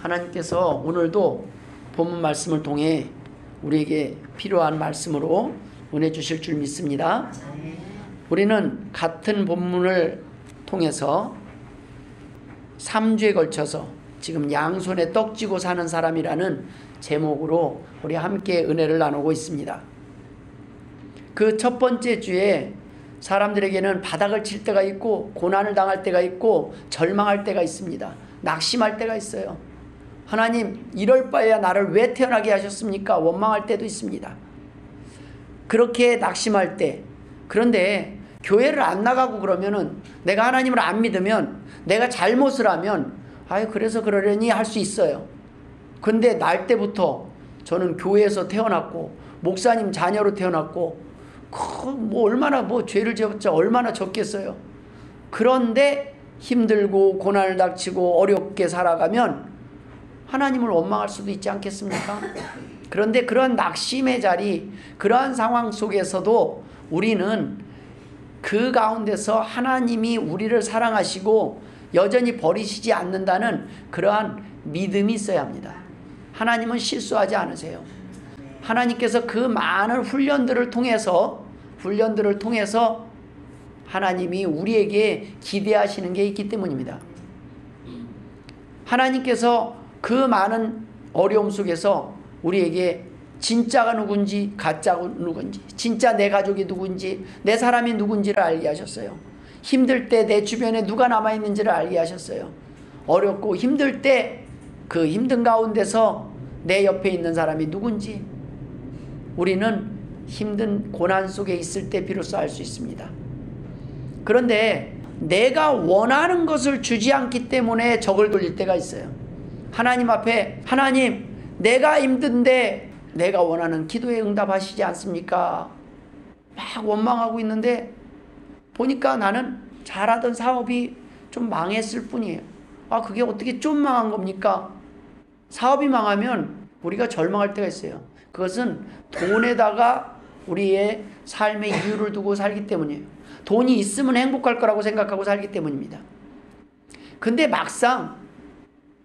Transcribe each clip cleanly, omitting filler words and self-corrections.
하나님께서 오늘도 본문 말씀을 통해 우리에게 필요한 말씀으로 은혜 주실 줄 믿습니다. 우리는 같은 본문을 통해서 3주에 걸쳐서 지금 양손에 떡 쥐고 사는 사람이라는 제목으로 우리 함께 은혜를 나누고 있습니다. 그 첫 번째 주에 사람들에게는 바닥을 칠 때가 있고 고난을 당할 때가 있고 절망할 때가 있습니다. 낙심할 때가 있어요. 하나님, 이럴 바에야 나를 왜 태어나게 하셨습니까? 원망할 때도 있습니다. 그렇게 낙심할 때, 그런데 교회를 안 나가고 그러면은, 내가 하나님을 안 믿으면, 내가 잘못을 하면 그래서 그러려니 할 수 있어요. 근데 날 때부터 저는 교회에서 태어났고 목사님 자녀로 태어났고 얼마나 죄를 지었자 얼마나 적겠어요. 그런데 힘들고 고난을 닥치고 어렵게 살아가면 하나님을 원망할 수도 있지 않겠습니까? 그런데 그런 낙심의 자리, 그러한 상황 속에서도 우리는 그 가운데서 하나님이 우리를 사랑하시고 여전히 버리시지 않는다는 그러한 믿음이 있어야 합니다. 하나님은 실수하지 않으세요. 하나님께서 그 많은 훈련들을 통해서 하나님이 우리에게 기대하시는 게 있기 때문입니다. 하나님께서 그 많은 어려움 속에서 우리에게 진짜가 누군지 가짜가 누군지, 진짜 내 가족이 누군지, 내 사람이 누군지를 알게 하셨어요. 힘들 때 내 주변에 누가 남아있는지를 알게 하셨어요. 어렵고 힘들 때 그 힘든 가운데서 내 옆에 있는 사람이 누군지 우리는 힘든 고난 속에 있을 때 비로소 알 수 있습니다. 그런데 내가 원하는 것을 주지 않기 때문에 적을 돌릴 때가 있어요. 하나님 앞에, 하나님, 내가 힘든데 내가 원하는 기도에 응답하시지 않습니까? 막 원망하고 있는데 보니까 나는 잘하던 사업이 좀 망했을 뿐이에요. 그게 어떻게 좀 망한 겁니까? 사업이 망하면 우리가 절망할 때가 있어요. 그것은 돈에다가 우리의 삶의 이유를 두고 살기 때문이에요. 돈이 있으면 행복할 거라고 생각하고 살기 때문입니다. 근데 막상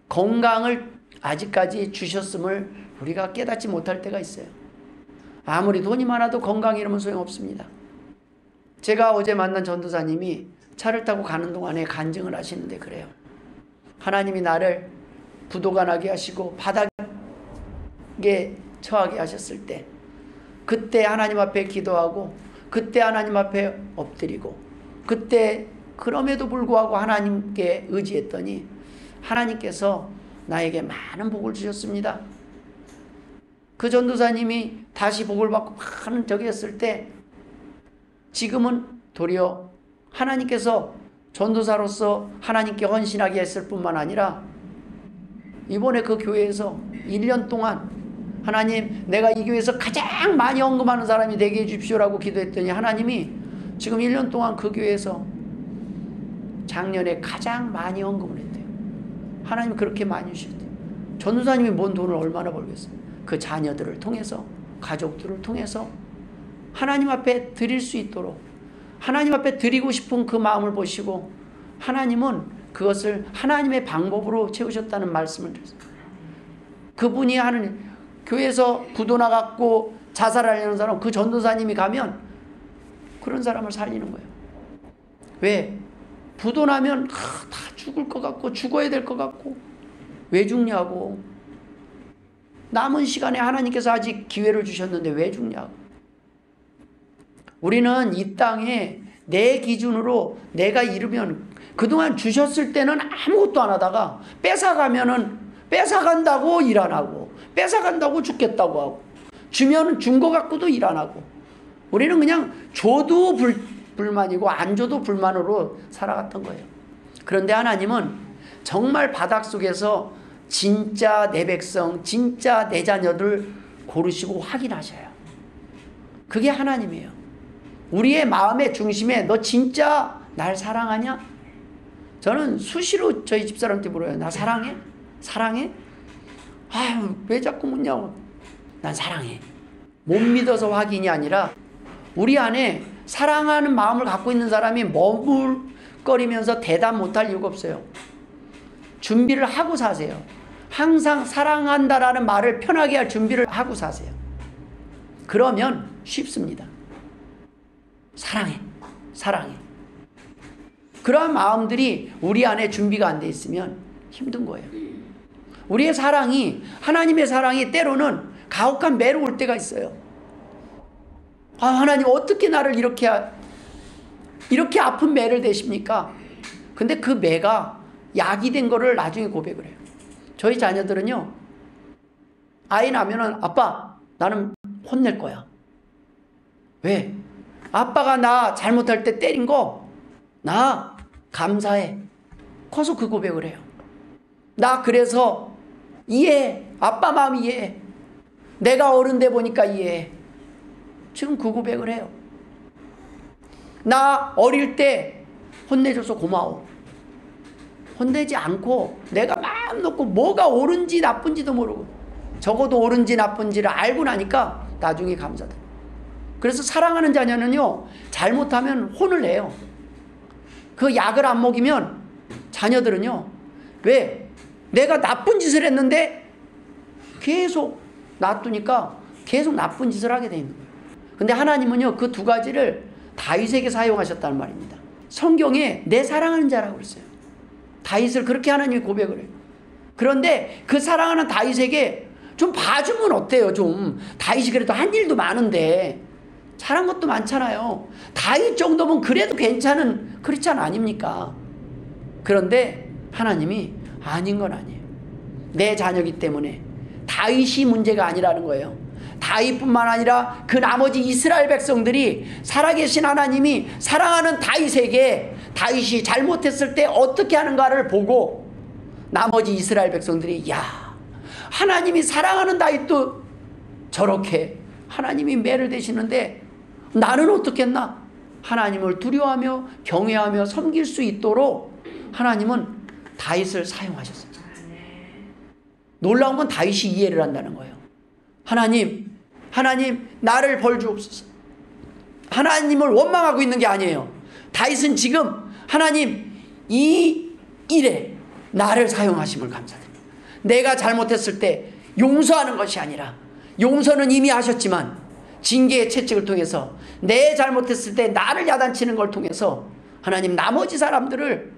건강을 아직까지 주셨음을 우리가 깨닫지 못할 때가 있어요. 아무리 돈이 많아도 건강이 이러면 소용없습니다. 제가 어제 만난 전도사님이 차를 타고 가는 동안에 간증을 하시는데 그래요. 하나님이 나를 부도가 나게 하시고 바닥에 처하게 하셨을 때, 그때 하나님 앞에 기도하고 그때 하나님 앞에 엎드리고 그때 그럼에도 불구하고 하나님께 의지했더니 하나님께서 나에게 많은 복을 주셨습니다. 그 전도사님이 다시 복을 받고 많은 적이 했을 때 지금은 도리어 하나님께서 전도사로서 하나님께 헌신하게 했을 뿐만 아니라 이번에 그 교회에서 1년 동안 하나님, 내가 이 교회에서 가장 많이 헌금하는 사람이 되게 해주십시오라고 기도했더니 하나님이 지금 1년 동안 그 교회에서 작년에 가장 많이 헌금을 했대요. 하나님이 그렇게 많이 주셨대요. 전도사님이 뭔 돈을 얼마나 벌겠어요. 그 자녀들을 통해서, 가족들을 통해서 하나님 앞에 드릴 수 있도록, 하나님 앞에 드리고 싶은 그 마음을 보시고 하나님은 그것을 하나님의 방법으로 채우셨다는 말씀을 드렸습니다. 그분이 하는 교회에서 부도 나갔고 자살하려는 사람, 그 전도사님이 가면 그런 사람을 살리는 거예요. 왜? 부도 나면 다 죽을 것 같고 죽어야 될 것 같고 왜 죽냐고. 남은 시간에 하나님께서 아직 기회를 주셨는데 왜 죽냐고. 우리는 이 땅에 내 기준으로 내가 이르면 그동안 주셨을 때는 아무것도 안 하다가 뺏어가면은 뺏어간다고 일 안 하고 뺏어간다고 죽겠다고 하고 주면은 준 거 갖고도 일 안 하고 우리는 그냥 줘도 불만이고 안 줘도 불만으로 살아갔던 거예요. 그런데 하나님은 정말 바닥 속에서 진짜 내 백성, 진짜 내 자녀들 고르시고 확인하셔요. 그게 하나님이에요. 우리의 마음의 중심에 너 진짜 날 사랑하냐? 저는 수시로 저희 집사람한테 물어요. 나 사랑해? 사랑해? 왜 자꾸 묻냐고. 난 사랑해. 못 믿어서 확인이 아니라 우리 안에 사랑하는 마음을 갖고 있는 사람이 머물거리면서 대답 못할 이유가 없어요. 준비를 하고 사세요. 항상 사랑한다라는 말을 편하게 할 준비를 하고 사세요. 그러면 쉽습니다. 사랑해. 사랑해. 그러한 마음들이 우리 안에 준비가 안 돼 있으면 힘든 거예요. 우리의 사랑이, 하나님의 사랑이 때로는 가혹한 매로 올 때가 있어요. 아, 하나님 어떻게 나를 이렇게 아픈 매를 대십니까? 근데 그 매가 약이 된 거를 나중에 고백을 해요. 저희 자녀들은요, 아이 나면은 아빠, 나는 혼낼 거야. 왜? 아빠가 나 잘못할 때 때린 거, 나 감사해. 커서 그 고백을 해요. 나 그래서 이해해. 아빠 마음 이해해. 내가 어른 돼 보니까 이해해. 지금 그 고백을 해요. 나 어릴 때 혼내줘서 고마워. 혼내지 않고 내가 마음 놓고 뭐가 옳은지 나쁜지도 모르고 적어도 옳은지 나쁜지를 알고 나니까 나중에 감사다. 그래서 사랑하는 자녀는요, 잘못하면 혼을 내요. 그 약을 안 먹이면 자녀들은요, 왜? 내가 나쁜 짓을 했는데 계속 놔두니까 계속 나쁜 짓을 하게 돼 있는 거예요. 근데 하나님은요, 그 두 가지를 다윗에게 사용하셨다는 말입니다. 성경에 내 사랑하는 자라고 그랬어요. 다윗을 그렇게 하나님이 고백을 해요. 그런데 그 사랑하는 다윗에게 좀 봐주면 어때요? 좀 다윗이 그래도 한 일도 많은데 잘한 것도 많잖아요. 다윗 정도면 그래도 괜찮은 크리스찬 아닙니까? 그런데 하나님이 아닌 건 아니에요. 내 자녀이기 때문에 다윗이 문제가 아니라는 거예요. 다윗뿐만 아니라 그 나머지 이스라엘 백성들이 살아계신 하나님이 사랑하는 다윗에게 다윗이 잘못했을 때 어떻게 하는가를 보고 나머지 이스라엘 백성들이, 야, 하나님이 사랑하는 다윗도 저렇게 하나님이 매를 대시는데 나는 어떻겠나? 하나님을 두려워하며 경외하며 섬길 수 있도록 하나님은 다윗을 사용하셨어요. 놀라운 건 다윗이 이해를 한다는 거예요. 하나님 나를 벌 주옵소서. 하나님을 원망하고 있는 게 아니에요. 다윗은 지금 하나님 이 일에 나를 사용하심을 감사드립니다. 내가 잘못했을 때 용서하는 것이 아니라, 용서는 이미 하셨지만 징계의 채찍을 통해서 내 잘못했을 때 나를 야단치는 걸 통해서 하나님 나머지 사람들의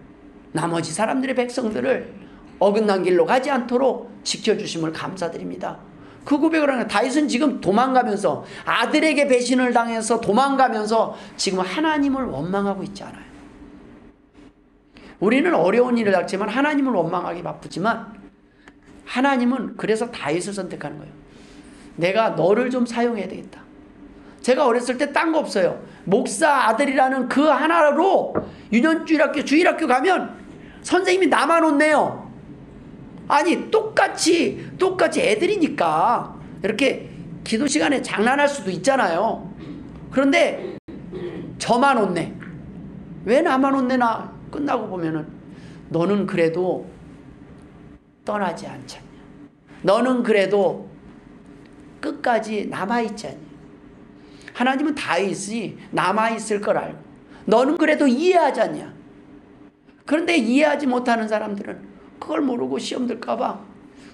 백성들을 어긋난 길로 가지 않도록 지켜주심을 감사드립니다. 그 고백을 하는 다윗은 지금 도망가면서, 아들에게 배신을 당해서 도망가면서 지금 하나님을 원망하고 있지 않아요. 우리는 어려운 일을 당하지만 하나님을 원망하기 바쁘지만 하나님은 그래서 다윗을 선택하는 거예요. 내가 너를 좀 사용해야 되겠다. 제가 어렸을 때 딴 거 없어요. 목사 아들이라는 그 하나로 유년주일학교, 주일학교 가면 선생님이 나만 혼내요. 아니 똑같이 애들이니까 이렇게 기도 시간에 장난할 수도 있잖아요. 그런데 저만 혼내. 왜 나만 혼내나? 끝나고 보면은 너는 그래도 떠나지 않잖냐. 너는 그래도 끝까지 남아있지 않냐. 하나님은 다윗이 남아있을 걸 알고 너는 그래도 이해하지 않냐. 그런데 이해하지 못하는 사람들은 그걸 모르고 시험 들까봐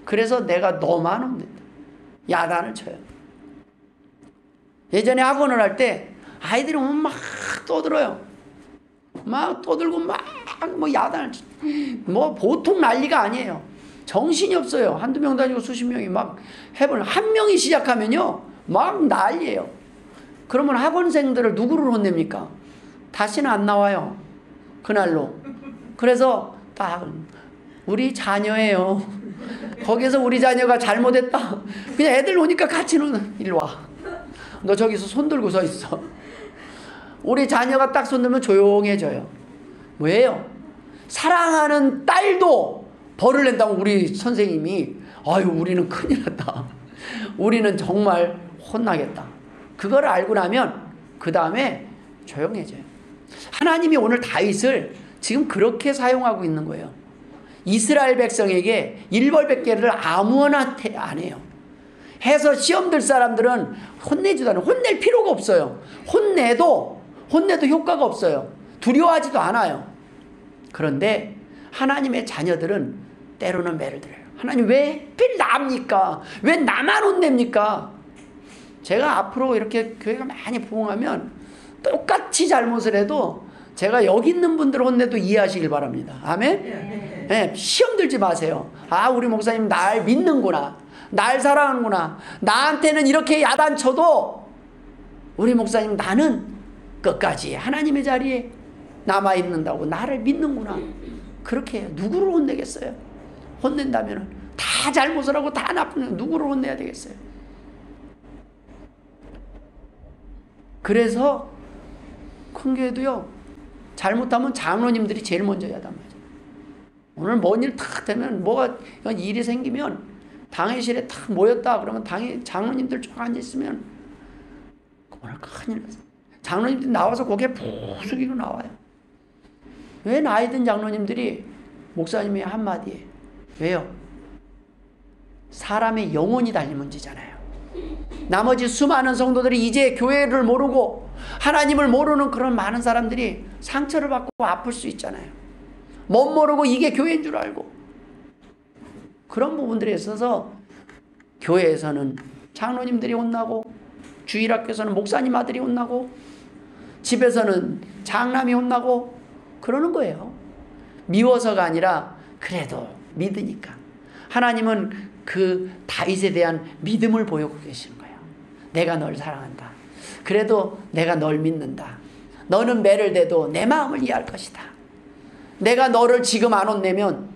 그래서 내가 너만 혼낸다. 야단을 쳐요. 예전에 학원을 할 때 아이들이 오면 막 떠들어요. 막 떠들고 막 뭐 야단을 쳐. 뭐 보통 난리가 아니에요. 정신이 없어요. 한두 명도 아니고 수십 명이 막 해보는. 한 명이 시작하면요 막 난리예요. 그러면 학원생들을 누구를 혼냅니까? 다시는 안 나와요. 그날로. 그래서 딱 우리 자녀예요. 거기서 우리 자녀가 잘못했다. 그냥 애들 오니까 같이 노는. 일로 와. 너 저기서 손 들고 서 있어. 우리 자녀가 딱 손 들면 조용해져요. 왜요? 사랑하는 딸도 벌을 낸다고 우리 선생님이, 아유 우리는 큰일 났다. 우리는 정말 혼나겠다. 그걸 알고 나면 그 다음에 조용해져요. 하나님이 오늘 다윗을 지금 그렇게 사용하고 있는 거예요. 이스라엘 백성에게 일벌백계를 아무한테 안 해요. 해서 시험 들 사람들은 혼내지도 않아요. 혼낼 필요가 없어요. 혼내도 효과가 없어요. 두려워하지도 않아요. 그런데 하나님의 자녀들은 때로는 매를 들어요. 하나님 왜 하필 나입니까? 왜 나만 혼냅니까? 제가 앞으로 이렇게 교회가 많이 부흥하면 똑같이 잘못을 해도 제가 여기 있는 분들 혼내도 이해하시길 바랍니다. 아멘? 네, 시험 들지 마세요. 아, 우리 목사님 날 믿는구나. 날 사랑하는구나. 나한테는 이렇게 야단쳐도 우리 목사님 나는 끝까지 하나님의 자리에 남아있는다고 나를 믿는구나. 그렇게 해요. 누구를 혼내겠어요? 혼낸다면 다 잘못을 하고 다 나쁜 누구를 혼내야 되겠어요? 그래서 큰 교회도요, 잘못하면 장로님들이 제일 먼저 해야 한단 말이에요. 오늘 뭔 일 탁 되면 뭐가 일이 생기면 당회실에 탁 모였다 그러면 당회 장로님들 쫙 앉아있으면 오늘 큰일 났어요. 장로님들이 나와서 고개 푹 숙이고 나와요. 왜 나이 든 장로님들이 목사님이 한마디에 왜요? 사람의 영혼이 달린 문제잖아요. 나머지 수많은 성도들이 이제 교회를 모르고 하나님을 모르는 그런 많은 사람들이 상처를 받고 아플 수 있잖아요. 못 모르고 이게 교회인 줄 알고. 그런 부분들에 있어서 교회에서는 장로님들이 혼나고, 주일학교에서는 목사님 아들이 혼나고, 집에서는 장남이 혼나고 그러는 거예요. 미워서가 아니라 그래도 믿으니까. 하나님은 그 다윗에 대한 믿음을 보여주고 계시는 거예요. 내가 널 사랑한다. 그래도 내가 널 믿는다. 너는 매를 대도 내 마음을 이해할 것이다. 내가 너를 지금 안 혼내면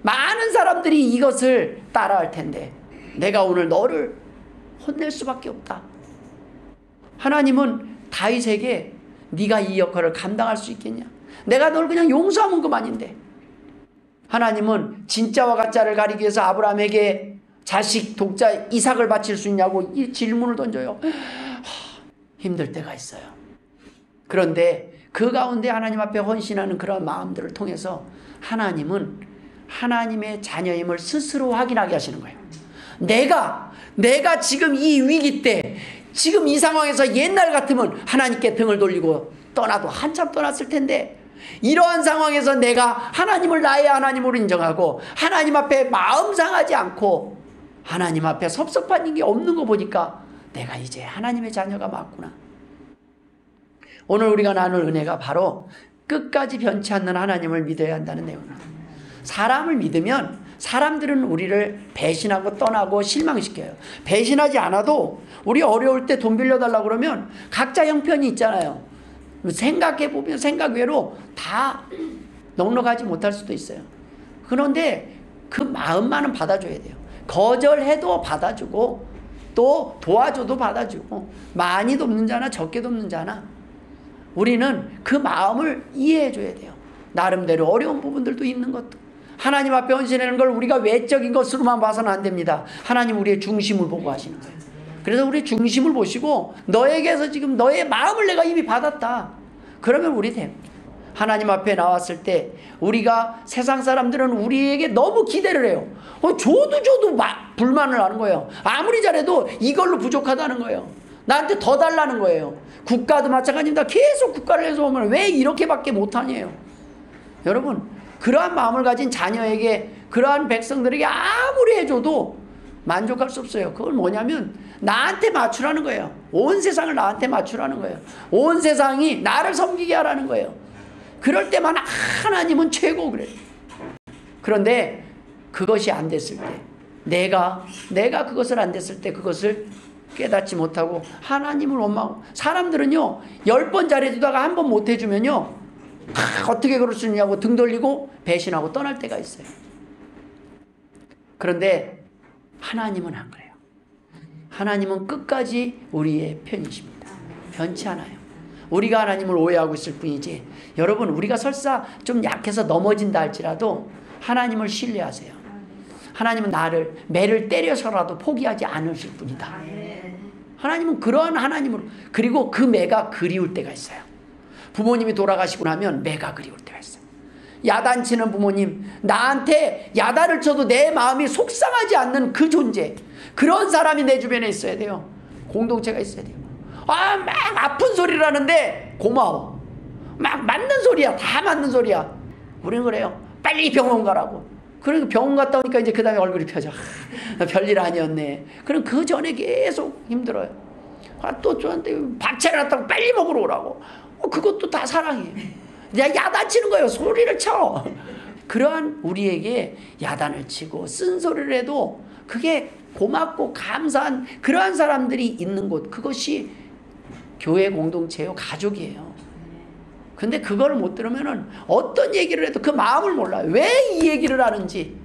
많은 사람들이 이것을 따라할 텐데 내가 오늘 너를 혼낼 수밖에 없다. 하나님은 다윗에게 네가 이 역할을 감당할 수 있겠냐? 내가 널 그냥 용서하면 그만인데. 하나님은 진짜와 가짜를 가리기 위해서 아브라함에게 자식 독자 이삭을 바칠 수 있냐고 이 질문을 던져요. 힘들 때가 있어요. 그런데 그 가운데 하나님 앞에 헌신하는 그런 마음들을 통해서 하나님은 하나님의 자녀임을 스스로 확인하게 하시는 거예요. 내가 지금 이 위기 때, 지금 이 상황에서 옛날 같으면 하나님께 등을 돌리고 떠나도 한참 떠났을 텐데, 이러한 상황에서 내가 하나님을 나의 하나님으로 인정하고 하나님 앞에 마음 상하지 않고 하나님 앞에 섭섭한 게 없는 거 보니까 내가 이제 하나님의 자녀가 맞구나. 오늘 우리가 나눌 은혜가 바로 끝까지 변치 않는 하나님을 믿어야 한다는 내용입니다. 사람을 믿으면 사람들은 우리를 배신하고 떠나고 실망시켜요. 배신하지 않아도 우리 어려울 때 돈 빌려달라고 그러면 각자 형편이 있잖아요. 생각해보면 생각 외로 다 넉넉하지 못할 수도 있어요. 그런데 그 마음만은 받아줘야 돼요. 거절해도 받아주고 또 도와줘도 받아주고 많이 돕는 자나 적게 돕는 자나 우리는 그 마음을 이해해줘야 돼요. 나름대로 어려운 부분들도 있는 것도. 하나님 앞에 헌신하는 걸 우리가 외적인 것으로만 봐서는 안 됩니다. 하나님 우리의 중심을 보고 하시는 거예요. 그래서 우리 중심을 보시고 너에게서 지금 너의 마음을 내가 이미 받았다. 그러면 우리 됩니다. 하나님 앞에 나왔을 때 우리가 세상 사람들은 우리에게 너무 기대를 해요. 줘도 불만을 하는 거예요. 아무리 잘해도 이걸로 부족하다는 거예요. 나한테 더 달라는 거예요. 국가도 마찬가지입니다. 계속 국가를 해서 보면 왜 이렇게밖에 못하냐요. 여러분, 그러한 마음을 가진 자녀에게, 그러한 백성들에게 아무리 해줘도 만족할 수 없어요. 그건 뭐냐면 나한테 맞추라는 거예요. 온 세상을 나한테 맞추라는 거예요. 온 세상이 나를 섬기게 하라는 거예요. 그럴 때만 하나님은 최고 그래요. 그런데 그것이 안 됐을 때, 내가 그것을 안 됐을 때 그것을 깨닫지 못하고 하나님을 원망하고, 사람들은요 10번 잘해주다가 한 번 못해주면요 어떻게 그럴 수 있냐고 등 돌리고 배신하고 떠날 때가 있어요. 그런데 하나님은 안 그래요. 하나님은 끝까지 우리의 편이십니다. 변치 않아요. 우리가 하나님을 오해하고 있을 뿐이지, 여러분 우리가 설사 좀 약해서 넘어진다 할지라도 하나님을 신뢰하세요. 하나님은 나를 매를 때려서라도 포기하지 않으실 분이다. 하나님은 그러한 하나님으로. 그리고 그 매가 그리울 때가 있어요. 부모님이 돌아가시고 나면 매가 그리울 때가 있어요. 야단치는 부모님, 나한테 야단을 쳐도 내 마음이 속상하지 않는 그 존재, 그런 사람이 내 주변에 있어야 돼요. 공동체가 있어야 돼요. 막 아픈 소리를 하는데 고마워. 막 맞는 소리야. 다 맞는 소리야. 우리는 그래요. 빨리 병원 가라고. 그리고 병원 갔다 오니까 이제 그 다음에 얼굴이 펴져. 별일 아니었네. 그럼 그 전에 계속 힘들어요. 또 저한테 밥 차려놨다고 빨리 먹으러 오라고. 그것도 다 사랑이에요. 야단치는 거예요. 소리를 쳐. 그러한 우리에게 야단을 치고 쓴소리를 해도 그게 고맙고 감사한 그러한 사람들이 있는 곳, 그것이 교회 공동체요, 가족이에요. 근데 그걸 못 들으면은 어떤 얘기를 해도 그 마음을 몰라요. 왜 이 얘기를 하는지.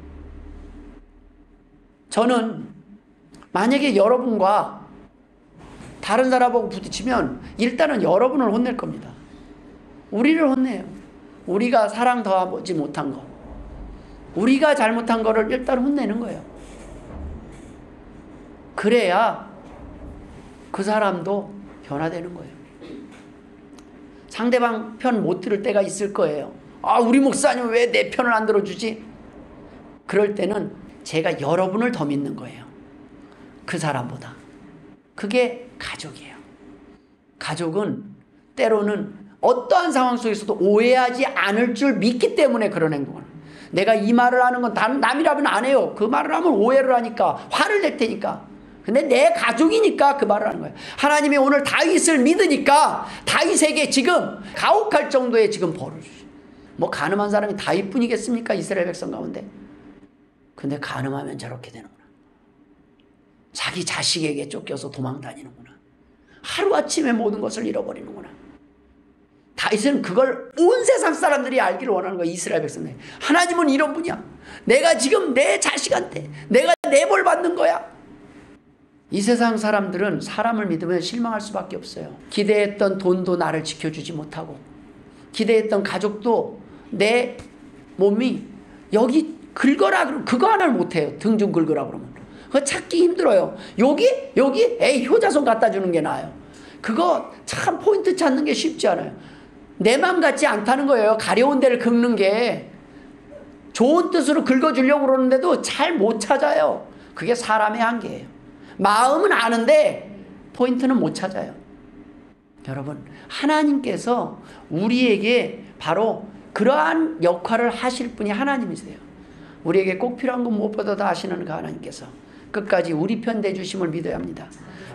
저는 만약에 여러분과 다른 사람하고 부딪히면 일단은 여러분을 혼낼 겁니다. 우리를 혼내요. 우리가 사랑 더하지 못한 거, 우리가 잘못한 거를 일단 혼내는 거예요. 그래야 그 사람도 변화되는 거예요. 상대방 편 못 들을 때가 있을 거예요. 우리 목사님 왜 내 편을 안 들어주지? 그럴 때는 제가 여러분을 더 믿는 거예요. 그 사람보다. 그게 가족이에요. 가족은 때로는 어떠한 상황 속에서도 오해하지 않을 줄 믿기 때문에 그런 행동을. 내가 이 말을 하는 건 남이라면 안 해요. 그 말을 하면 오해를 하니까 화를 낼 테니까. 근데 내 가족이니까 그 말을 하는 거예요. 하나님이 오늘 다윗을 믿으니까 다윗에게 지금 가혹할 정도의 지금 벌을 주시. 뭐 가늠한 사람이 다윗뿐이겠습니까? 이스라엘 백성 가운데. 근데 가늠하면 저렇게 되는구나. 자기 자식에게 쫓겨서 도망 다니는구나. 하루아침에 모든 것을 잃어버리는구나. 다윗은 그걸 온 세상 사람들이 알기를 원하는 거예요. 이스라엘 백성들. 하나님은 이런 분이야. 내가 지금 내 자식한테 내가 내벌 받는 거야. 이 세상 사람들은 사람을 믿으면 실망할 수밖에 없어요. 기대했던 돈도 나를 지켜주지 못하고, 기대했던 가족도 내 몸이 여기 긁어라 그러면 그거 하나를 못해요. 등 좀 긁으라 그러면 그거 찾기 힘들어요. 여기 에이 효자손 갖다 주는 게 나아요. 그거 참 포인트 찾는 게 쉽지 않아요. 내 맘 같지 않다는 거예요. 가려운 데를 긁는 게. 좋은 뜻으로 긁어주려고 그러는데도 잘 못 찾아요. 그게 사람의 한계예요. 마음은 아는데 포인트는 못 찾아요. 여러분, 하나님께서 우리에게 바로 그러한 역할을 하실 분이 하나님이세요. 우리에게 꼭 필요한 건 무엇보다 다 아시는 그 하나님께서 끝까지 우리 편 대주심을 믿어야 합니다.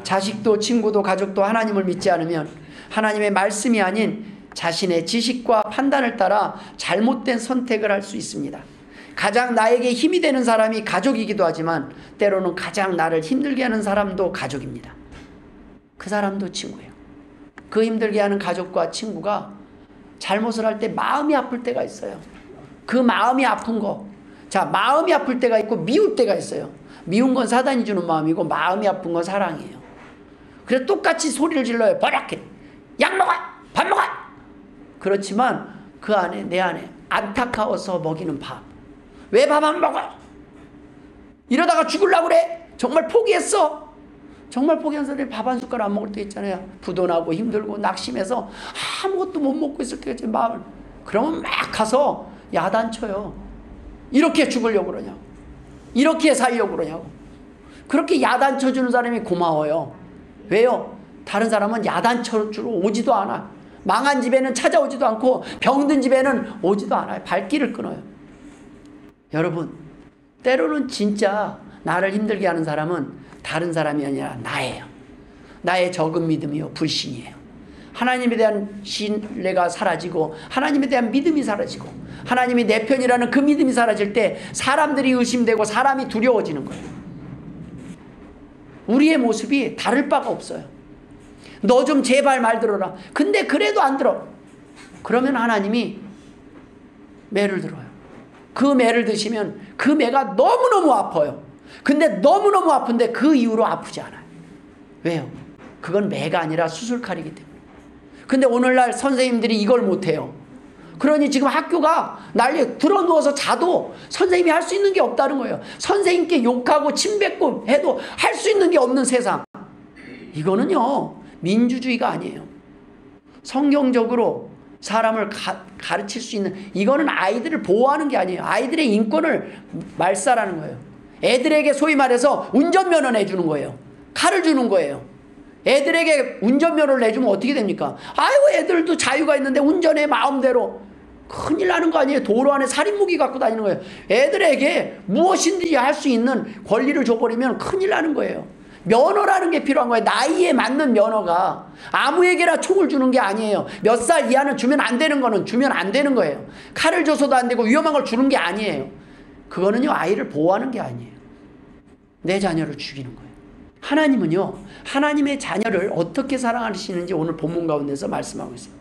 자식도 친구도 가족도 하나님을 믿지 않으면 하나님의 말씀이 아닌 자신의 지식과 판단을 따라 잘못된 선택을 할 수 있습니다. 가장 나에게 힘이 되는 사람이 가족이기도 하지만 때로는 가장 나를 힘들게 하는 사람도 가족입니다. 그 사람도 친구예요. 그 힘들게 하는 가족과 친구가 잘못을 할 때 마음이 아플 때가 있어요. 그 마음이 아픈 거. 자, 마음이 아플 때가 있고 미울 때가 있어요. 미운 건 사단이 주는 마음이고 마음이 아픈 건 사랑이에요. 그래서 똑같이 소리를 질러요. 버럭해. 약 먹어! 밥 먹어! 그렇지만 그 안에, 내 안에 안타까워서 먹이는 밥. 왜 밥 안 먹어? 이러다가 죽으려고 그래? 정말 포기했어? 정말 포기한 사람이 밥 한 숟갈 안 먹을 때 있잖아요. 부도나고 힘들고 낙심해서 아무것도 못 먹고 있을 때가 제 마음을. 그러면 막 가서 야단쳐요. 이렇게 죽으려고 그러냐고. 이렇게 살려고 그러냐고. 그렇게 야단쳐주는 사람이 고마워요. 왜요? 다른 사람은 야단쳐주러 오지도 않아. 망한 집에는 찾아오지도 않고 병든 집에는 오지도 않아요. 발길을 끊어요. 여러분, 때로는 진짜 나를 힘들게 하는 사람은 다른 사람이 아니라 나예요. 나의 적은 믿음이요, 불신이에요. 하나님에 대한 신뢰가 사라지고 하나님에 대한 믿음이 사라지고 하나님이 내 편이라는 그 믿음이 사라질 때 사람들이 의심되고 사람이 두려워지는 거예요. 우리의 모습이 다를 바가 없어요. 너 좀 제발 말 들어라. 근데 그래도 안 들어. 그러면 하나님이 매를 들어요. 그 매를 드시면 그 매가 너무너무 아파요. 근데 너무너무 아픈데 그 이후로 아프지 않아요. 왜요? 그건 매가 아니라 수술칼이기 때문에. 근데 오늘날 선생님들이 이걸 못해요. 그러니 지금 학교가 난리, 들어누워서 자도 선생님이 할 수 있는 게 없다는 거예요. 선생님께 욕하고 침뱉고 해도 할 수 있는 게 없는 세상. 이거는요, 민주주의가 아니에요. 성경적으로 사람을 가르칠 수 있는, 이거는 아이들을 보호하는 게 아니에요. 아이들의 인권을 말살하는 거예요. 애들에게 소위 말해서 운전면허 내주는 거예요. 칼을 주는 거예요. 애들에게 운전면허를 내주면 어떻게 됩니까? 아이고, 애들도 자유가 있는데 운전해 마음대로. 큰일 나는 거 아니에요. 도로 안에 살인무기 갖고 다니는 거예요. 애들에게 무엇인지 할 수 있는 권리를 줘버리면 큰일 나는 거예요. 면허라는 게 필요한 거예요. 나이에 맞는 면허가. 아무에게나 총을 주는 게 아니에요. 몇 살 이하는 주면 안 되는 거는 주면 안 되는 거예요. 칼을 줘서도 안 되고 위험한 걸 주는 게 아니에요. 그거는요, 아이를 보호하는 게 아니에요. 내 자녀를 죽이는 거예요. 하나님은요, 하나님의 자녀를 어떻게 사랑하시는지 오늘 본문 가운데서 말씀하고 있어요.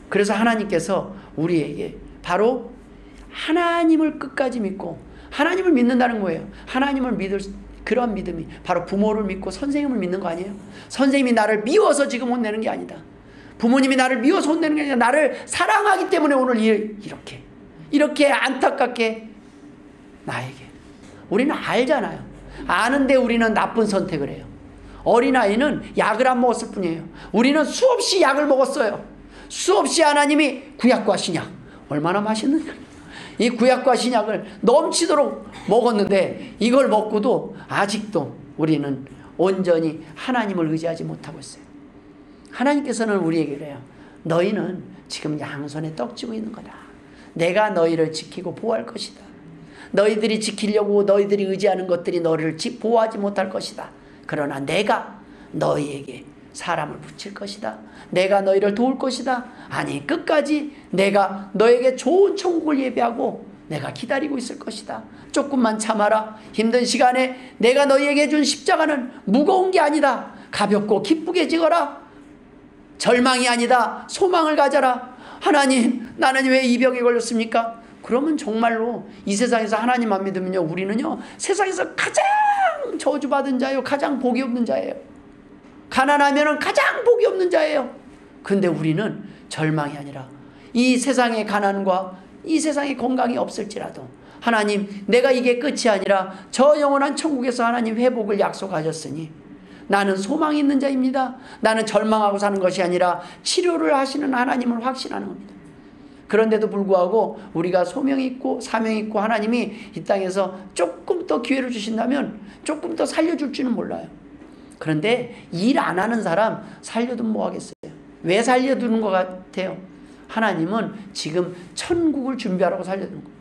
그래서 하나님께서 우리에게 바로 하나님을 끝까지 믿고 하나님을 믿는다는 거예요. 하나님을 믿을 그런 믿음이 바로 부모를 믿고 선생님을 믿는 거 아니에요? 선생님이 나를 미워서 지금 혼내는 게 아니다. 부모님이 나를 미워서 혼내는 게 아니라 나를 사랑하기 때문에 오늘 이렇게 안타깝게 나에게. 우리는 알잖아요. 아는데 우리는 나쁜 선택을 해요. 어린아이는 약을 안 먹었을 뿐이에요. 우리는 수없이 약을 먹었어요. 수없이 하나님이 구약과 신약 얼마나 맛있느냐. 이 구약과 신약을 넘치도록 먹었는데 이걸 먹고도 아직도 우리는 온전히 하나님을 의지하지 못하고 있어요. 하나님께서는 우리에게 그래요. 너희는 지금 양손에 떡 쥐고 있는 거다. 내가 너희를 지키고 보호할 것이다. 너희들이 지키려고 너희들이 의지하는 것들이 너를 보호하지 못할 것이다. 그러나 내가 너희에게 사람을 붙일 것이다. 내가 너희를 도울 것이다. 아니, 끝까지 내가 너에게 좋은 천국을 예비하고 내가 기다리고 있을 것이다. 조금만 참아라. 힘든 시간에 내가 너희에게 준 십자가는 무거운 게 아니다. 가볍고 기쁘게 지거라. 절망이 아니다. 소망을 가져라. 하나님, 나는 왜 이 병에 걸렸습니까? 그러면 정말로 이 세상에서 하나님만 믿으면요, 우리는요, 세상에서 가장 저주받은 자예요. 가장 복이 없는 자예요. 가난하면 가장 복이 없는 자예요. 근데 우리는 절망이 아니라 이 세상의 가난과 이 세상의 건강이 없을지라도 하나님, 내가 이게 끝이 아니라 저 영원한 천국에서 하나님 회복을 약속하셨으니 나는 소망이 있는 자입니다. 나는 절망하고 사는 것이 아니라 치료를 하시는 하나님을 확신하는 겁니다. 그런데도 불구하고 우리가 소명이 있고 사명이 있고 하나님이 이 땅에서 조금 더 기회를 주신다면 조금 더 살려줄지는 몰라요. 그런데 일 안 하는 사람 살려두면 뭐 하겠어요? 왜 살려두는 것 같아요? 하나님은 지금 천국을 준비하라고 살려두는 거예요.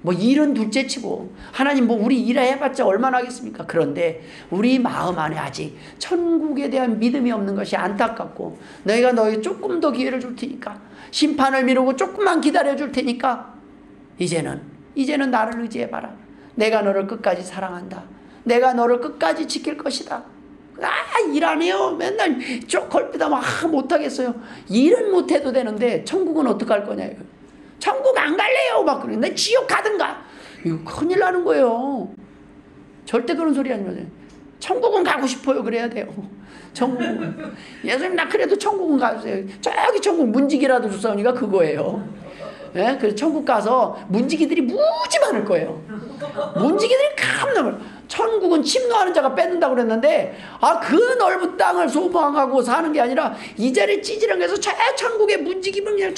뭐 일은 둘째치고 하나님 뭐 우리 일해봤자 얼마나 하겠습니까? 그런데 우리 마음 안에 아직 천국에 대한 믿음이 없는 것이 안타깝고 내가 너에게 조금 더 기회를 줄 테니까 심판을 미루고 조금만 기다려줄 테니까 이제는 나를 의지해봐라. 내가 너를 끝까지 사랑한다. 내가 너를 끝까지 지킬 것이다. 일 안 해요. 맨날 걸피다 막 못하겠어요. 일은 못해도 되는데 천국은 어떡할 거냐. 천국 안 갈래요. 막 그래. 내 지옥 가든가. 이거 큰일 나는 거예요. 절대 그런 소리 아니거든요. 천국은 가고 싶어요. 그래야 돼요. 천국은. 예수님, 나 그래도 천국은 가주세요. 저기 천국 문지기라도 주사오니까 그거예요. 예? 그래서 천국 가서 문지기들이 무지 많을 거예요. 문지기들이 깜놀. 천국은 침노하는 자가 뺏는다고 그랬는데 그 넓은 땅을 소망하고 사는 게 아니라 이 자리에 찌질한게서 저 천국에 문지기면 그냥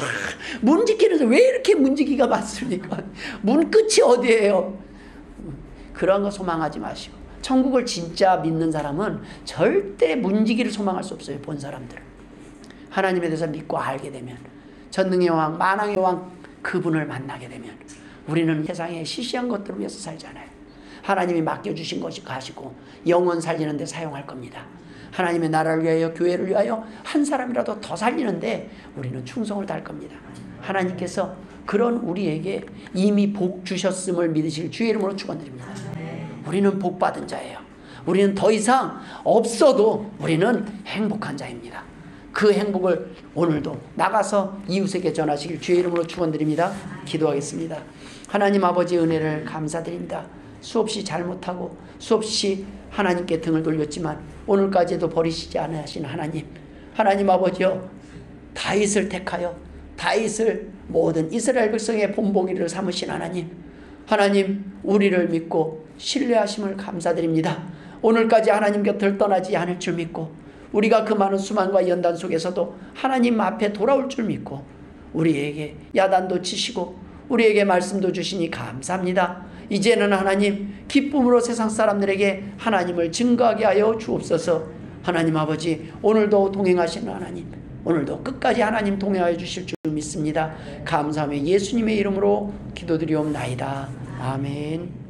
문지기는 왜 이렇게 문지기가 많습니까? 문 끝이 어디예요? 그런 거 소망하지 마시고 천국을 진짜 믿는 사람은 절대 문지기를 소망할 수 없어요. 본 사람들 하나님에 대해서 믿고 알게 되면 전능의 왕 만왕의 왕 그분을 만나게 되면 우리는 세상에 시시한 것들을 위해서 살잖아요. 하나님이 맡겨주신 것이 가시고 영혼 살리는 데 사용할 겁니다. 하나님의 나라를 위하여 교회를 위하여 한 사람이라도 더 살리는데 우리는 충성을 다할 겁니다. 하나님께서 그런 우리에게 이미 복 주셨음을 믿으실 주의 이름으로 축원드립니다. 우리는 복 받은 자예요. 우리는 더 이상 없어도 우리는 행복한 자입니다. 그 행복을 오늘도 나가서 이웃에게 전하시길 주의 이름으로 축원드립니다. 기도하겠습니다. 하나님 아버지 은혜를 감사드립니다. 수없이 잘못하고 수없이 하나님께 등을 돌렸지만 오늘까지도 버리시지 않으신 하나님 아버지여, 다윗을 택하여 다윗을 모든 이스라엘 백성의 본보기를 삼으신 하나님 우리를 믿고 신뢰하심을 감사드립니다. 오늘까지 하나님 곁을 떠나지 않을 줄 믿고 우리가 그 많은 수만과 연단 속에서도 하나님 앞에 돌아올 줄 믿고 우리에게 야단도 치시고 우리에게 말씀도 주시니 감사합니다. 이제는 하나님 기쁨으로 세상 사람들에게 하나님을 증거하게 하여 주옵소서. 하나님 아버지, 오늘도 동행하시는 하나님, 오늘도 끝까지 하나님 동행하여 주실 줄 믿습니다. 감사하며 예수님의 이름으로 기도드리옵나이다. 아멘.